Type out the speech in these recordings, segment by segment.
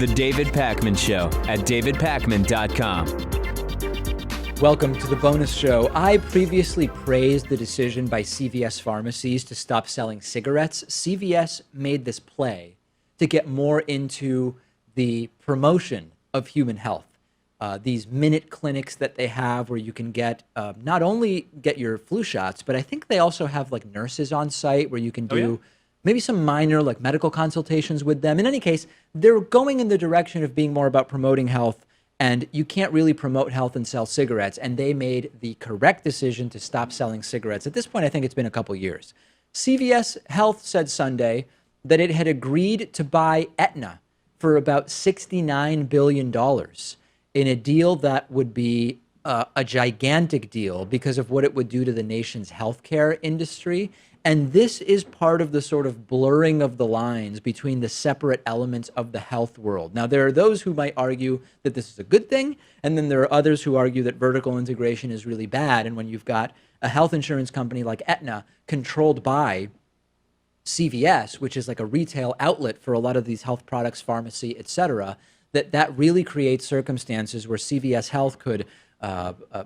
The David Pakman Show at davidpakman.com. Welcome to the bonus show. I previously praised the decision by CVS pharmacies to stop selling cigarettes. CVS made this play to get more into the promotion of human health. These minute clinics that they have where you can get not only get your flu shots, but I think they also have like nurses on site where you can do maybe some minor like medical consultations with them. In any case, they're going in the direction of being more about promoting health. And you can't really promote health and sell cigarettes. And they made the correct decision to stop selling cigarettes. At this point, I think it's been a couple years. CVS Health said Sunday that it had agreed to buy Aetna for about $69 billion in a deal that would be a gigantic deal because of what it would do to the nation's healthcare industry. And this is part of the sort of blurring of the lines between the separate elements of the health world. Now, there are those who might argue that this is a good thing, and then there are others who argue that vertical integration is really bad. And when you've got a health insurance company like Aetna controlled by CVS, which is like a retail outlet for a lot of these health products, pharmacy, et cetera, that really creates circumstances where CVS Health could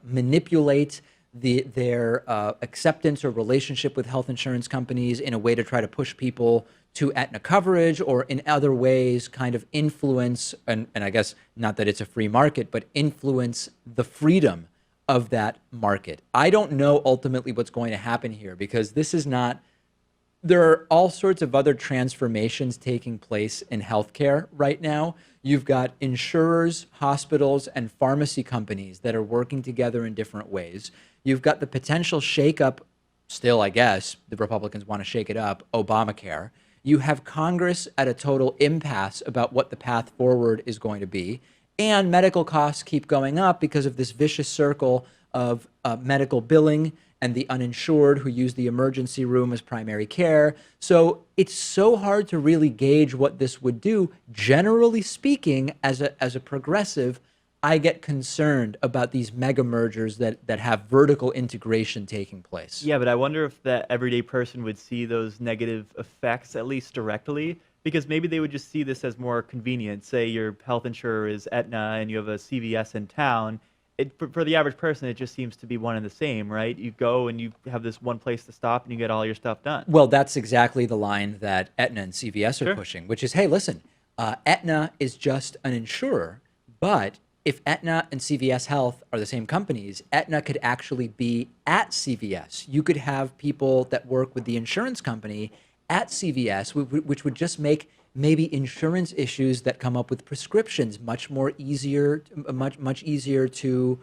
manipulate their acceptance or relationship with health insurance companies in a way to try to push people to Aetna coverage, or in other ways kind of influence, and I guess not that it's a free market, but influence the freedom of that market. I don't know ultimately what's going to happen here because this is not, there are all sorts of other transformations taking place in healthcare right now. You've got insurers, hospitals, and pharmacy companies that are working together in different ways. You've got the potential shakeup, still, I guess, the Republicans want to shake it up, Obamacare. You have Congress at a total impasse about what the path forward is going to be. And medical costs keep going up because of this vicious circle of medical billing and the uninsured who use the emergency room as primary care. So it's so hard to really gauge what this would do. Generally speaking, as a progressive, I get concerned about these mega mergers that have vertical integration taking place. Yeah, but I wonder if the everyday person would see those negative effects, at least directly, because maybe they would just see this as more convenient. Say your health insurer is Aetna and you have a CVS in town. For the average person, it just seems to be one and the same, right? You go and you have this one place to stop and you get all your stuff done. Well, that's exactly the line that Aetna and CVS are pushing, which is, hey, listen, Aetna is just an insurer, but if Aetna and CVS Health are the same companies, Aetna could actually be at CVS. You could have people that work with the insurance company at CVS, which would just make maybe insurance issues that come up with prescriptions much easier to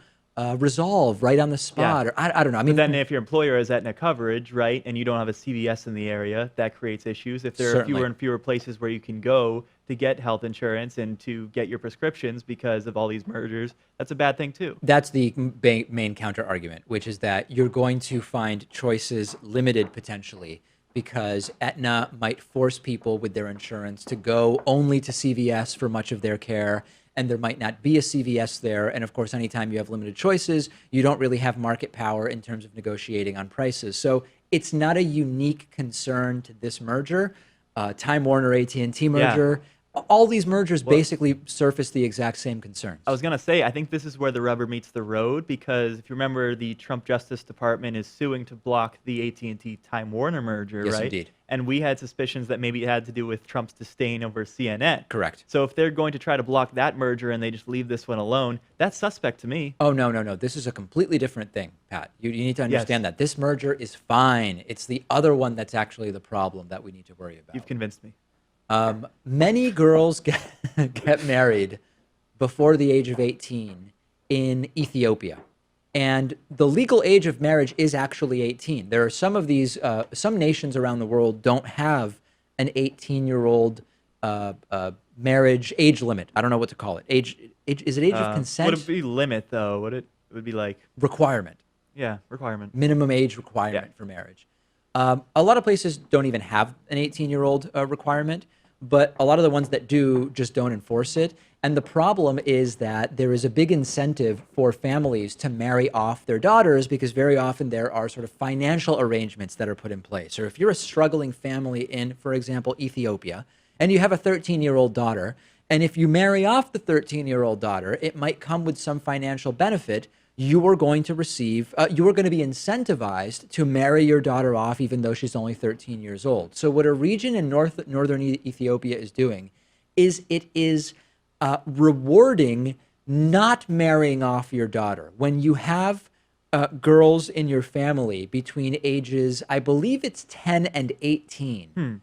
resolve right on the spot. Or I don't know. I mean, but then if your employer has Aetna coverage, right, and you don't have a CVS in the area, that creates issues. If there are fewer and fewer places where you can go to get health insurance and to get your prescriptions because of all these mergers, that's a bad thing too. That's the main counter argument, which is that you're going to find choices limited potentially because Aetna might force people with their insurance to go only to CVS for much of their care, and there might not be a CVS there. And of course, anytime you have limited choices, you don't really have market power in terms of negotiating on prices. So it's not a unique concern to this merger. Time Warner AT&T merger, all these mergers basically surface the exact same concerns. I was going to say, I think this is where the rubber meets the road, because if you remember, the Trump Justice Department is suing to block the AT&T Time Warner merger, yes, right? Indeed. And we had suspicions that maybe it had to do with Trump's disdain over CNN. Correct. So if they're going to try to block that merger and they just leave this one alone, that's suspect to me. Oh, no. This is a completely different thing, Pat. You need to understand that. This merger is fine. It's the other one that's actually the problem that we need to worry about. You've convinced me. Many girls get married before the age of 18 in Ethiopia. And the legal age of marriage is actually 18. There are some of these, some nations around the world don't have an 18-year-old marriage age limit. I don't know what to call it. Age is it age of consent? Would it be limit, though? It would be like... Requirement. Yeah, requirement. Minimum age requirement for marriage. A lot of places don't even have an 18-year-old requirement, but a lot of the ones that do just don't enforce it. And the problem is that there is a big incentive for families to marry off their daughters because very often there are sort of financial arrangements that are put in place. Or if you're a struggling family in, for example, Ethiopia, and you have a 13-year-old daughter, And if you marry off the 13-year-old daughter, it might come with some financial benefit. You are going to receive, you are going to be incentivized to marry your daughter off even though she's only 13 years old. So what a region in northern Ethiopia is doing is it is rewarding not marrying off your daughter. When you have girls in your family between ages, I believe it's 10 and 18,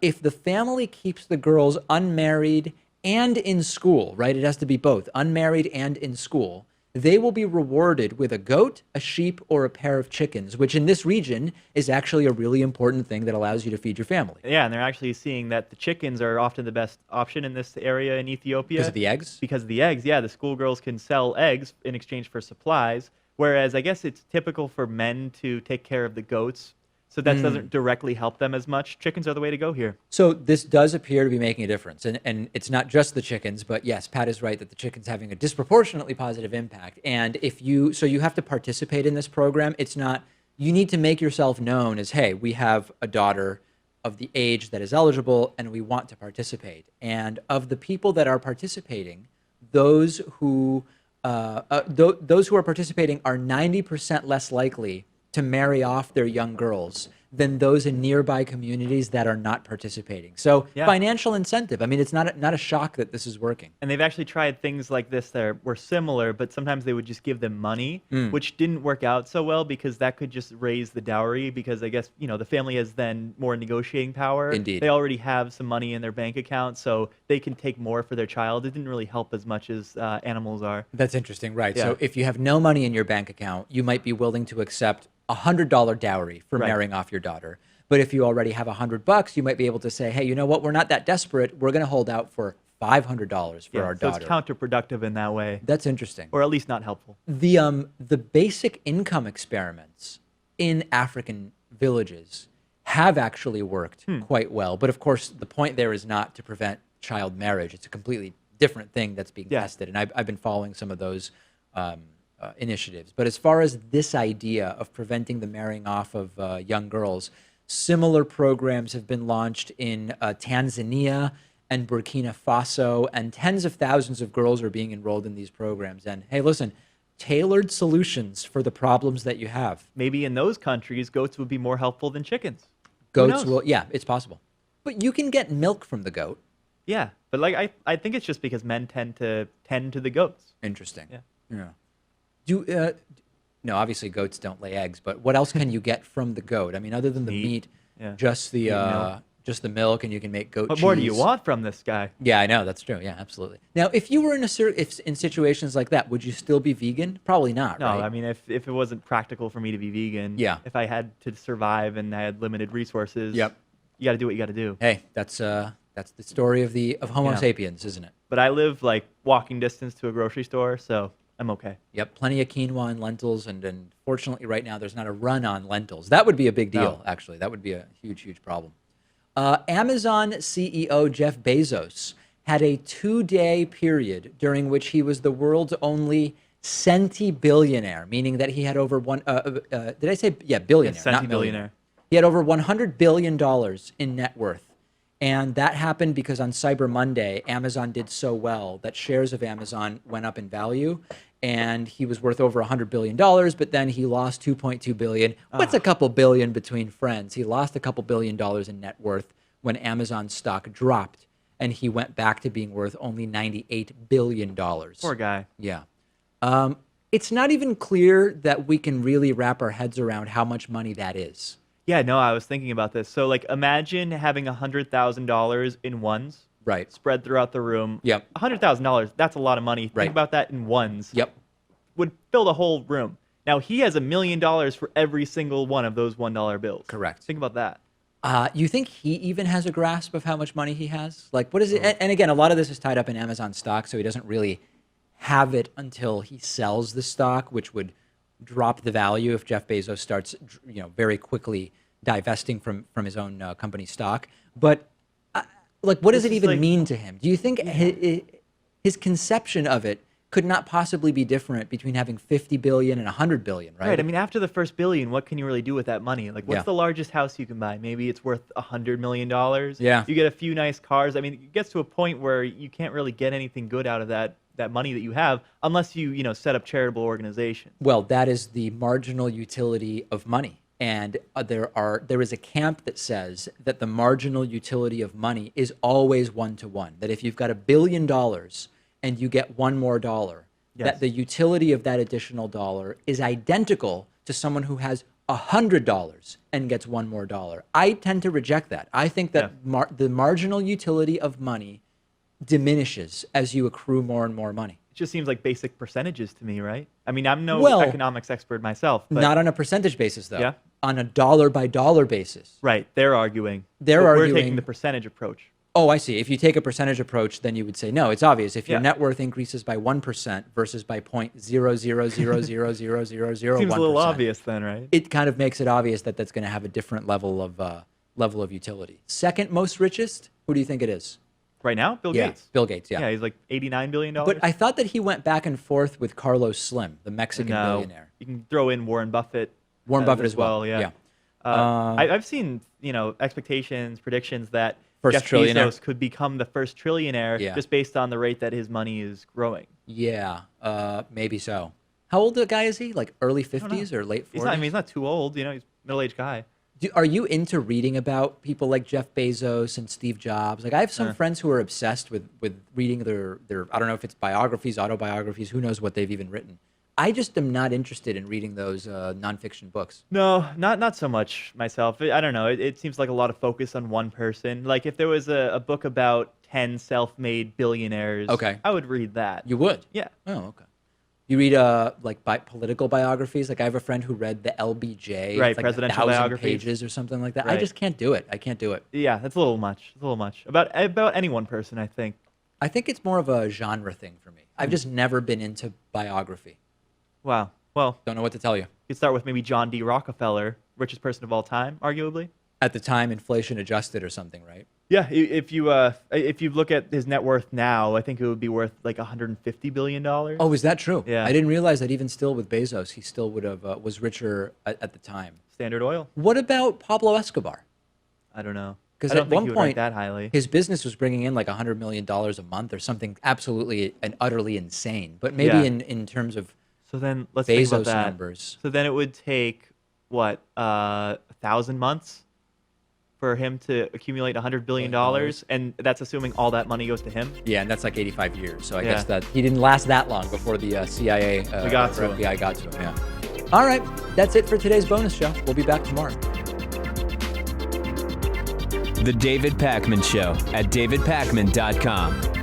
if the family keeps the girls unmarried and in school, right? It has to be both, unmarried and in school. They will be rewarded with a goat, a sheep, or a pair of chickens, which in this region is actually a really important thing that allows you to feed your family. Yeah, and they're actually seeing that the chickens are often the best option in this area in Ethiopia. Because of the eggs? Because of the eggs, yeah. The schoolgirls can sell eggs in exchange for supplies, whereas I guess it's typical for men to take care of the goats. So that doesn't directly help them as much. Chickens are the way to go here. So this does appear to be making a difference. And it's not just the chickens, but yes, Pat is right that the chicken's having a disproportionately positive impact. And so you have to participate in this program. It's not, you need to make yourself known as, hey, we have a daughter of the age that is eligible and we want to participate. And of the people that are participating, those who are participating are 90% less likely to marry off their young girls than those in nearby communities that are not participating. So financial incentive. I mean, it's not a shock that this is working. And they've actually tried things like this that were similar, but sometimes they would just give them money, which didn't work out so well because that could just raise the dowry because I guess, the family has then more negotiating power. Indeed. They already have some money in their bank account, so they can take more for their child. It didn't really help as much as animals are. That's interesting, right? Yeah. So if you have no money in your bank account, you might be willing to accept $100 dowry for marrying off your daughter. But if you already have $100, you might be able to say, hey, you know what? We're not that desperate. We're going to hold out for $500 for our daughter. So it's counterproductive in that way. That's interesting. Or at least not helpful. The basic income experiments in African villages have actually worked quite well. But of course, the point there is not to prevent child marriage. It's a completely different thing that's being tested. And I've been following some of those initiatives. But as far as this idea of preventing the marrying off of young girls, similar programs have been launched in Tanzania and Burkina Faso, and tens of thousands of girls are being enrolled in these programs. And hey, listen, tailored solutions for the problems that you have. Maybe in those countries, goats would be more helpful than chickens. Goats will, yeah, it's possible. But you can get milk from the goat. Yeah, but I think it's just because men tend to the goats. Interesting. Yeah. No, obviously goats don't lay eggs, but what else can you get from the goat? I mean, other than the meat, just the milk, and you can make goat cheese. What more do you want from this guy? Yeah, I know, that's true. Yeah, absolutely. Now, if you were in in situations like that, would you still be vegan? Probably not, No, right? I mean, if it wasn't practical for me to be vegan, if I had to survive and I had limited resources, you got to do what you got to do. Hey, that's the story of Homo sapiens, isn't it? But I live like walking distance to a grocery store, so I'm okay. Yep, plenty of quinoa and lentils, and fortunately right now there's not a run on lentils. That would be a big deal, actually. That would be a huge, huge problem. Amazon CEO Jeff Bezos had a 2-day period during which he was the world's only centibillionaire, meaning that he had over did I say, billionaire, not millionaire. He had over $100 billion in net worth. And that happened because on Cyber Monday, Amazon did so well that shares of Amazon went up in value, and he was worth over $100 billion, but then he lost $2.2 billion. What's a couple billion between friends? He lost a couple $billion in net worth when Amazon stock dropped, and he went back to being worth only $98 billion. Poor guy. Yeah. It's not even clear that we can really wrap our heads around how much money that is. Yeah, no, I was thinking about this. So, like, imagine having $100,000 in ones, spread throughout the room. Yep. $100,000, that's a lot of money. Think about that in ones. Yep. Would fill the whole room. Now, he has $1 million for every single one of those $1 bills. Correct. Think about that. You think he even has a grasp of how much money he has? Like, what is it? And again, a lot of this is tied up in Amazon stock, so he doesn't really have it until he sells the stock, which would drop the value if Jeff Bezos starts, very quickly divesting from his own company stock. But what does it even mean to him? Do you think his conception of it could not possibly be different between having 50 billion and 100 billion, right? Right. I mean, after the first billion, what can you really do with that money? Like, what's Yeah. the largest house you can buy? Maybe it's worth $100 million. Yeah. You get a few nice cars. I mean, it gets to a point where you can't really get anything good out of that money that you have unless you set up charitable organizations. Well, that is the marginal utility of money. And there is a camp that says that the marginal utility of money is always one-to-one. That if you've got $1 billion and you get one more dollar, Yes. that the utility of that additional dollar is identical to someone who has $100 and gets one more dollar. I tend to reject that. I think that the marginal utility of money diminishes as you accrue more and more money. It just seems like basic percentages to me, right? I mean, I'm no economics expert myself. But Not on a percentage basis, though. Yeah. On a dollar-by-dollar basis. Right. They're arguing. They're But arguing. We're taking the percentage approach. Oh, I see. If you take a percentage approach, then you would say, no, it's obvious. If your Yeah. net worth increases by 1% versus by 0.000000001%. Seems a little obvious then, right? It kind of makes it obvious that that's going to have a different level of utility. Second most richest, who do you think it is? Right now, Bill Gates. Bill Gates, yeah. Yeah, he's like $89 billion. But I thought that he went back and forth with Carlos Slim, the Mexican billionaire. You can throw in Warren Buffett. Warren Buffett as well. Yeah. Yeah. I've seen expectations, predictions that First Jeff trillionaire. Bezos could become the first trillionaire just based on the rate that his money is growing. Yeah, maybe so. How old a guy is he? Like early 50s or late 40s? He's not. I mean, he's not too old. He's a middle-aged guy. Are you into reading about people like Jeff Bezos and Steve Jobs? Like I have some friends who are obsessed with reading their I don't know if it's biographies, autobiographies, who knows what they've even written. I just am not interested in reading those nonfiction books. No, not so much myself. I don't know. It seems like a lot of focus on one person. Like if there was a book about 10 self-made billionaires, I would read that. You would? Yeah. Oh, okay. You read political biographies? Like I have a friend who read the LBJ. Right, it's like presidential 1,000 biographies. pages or something like that. Right. I just can't do it. I can't do it. Yeah, that's a little much. It's a little much. About any one person, I think. I think it's more of a genre thing for me. I've just never been into biography. Wow. Well, Don't know what to tell you. you could start with maybe John D. Rockefeller, richest person of all time, arguably. At the time, inflation adjusted or something, right? Yeah, if you look at his net worth now, I think it would be worth like $150 billion. Oh, is that true? Yeah. I didn't realize that even still with Bezos, he still would have was richer at the time. Standard Oil? What about Pablo Escobar? I don't know. Because I don't at think one he would rank point, that highly. his business was bringing in like $100 million a month or something absolutely and utterly insane. But maybe Yeah. in terms of So then let's think about Bezos that. numbers. So then it would take what 1,000 months for him to accumulate $100 billion, and that's assuming all that money goes to him. Yeah, and that's like 85 years. So I Yeah. guess that he didn't last that long before the CIA We got to or FBI got to him. Yeah. All right, that's it for today's bonus show. We'll be back tomorrow. The David Pakman Show at davidpakman.com.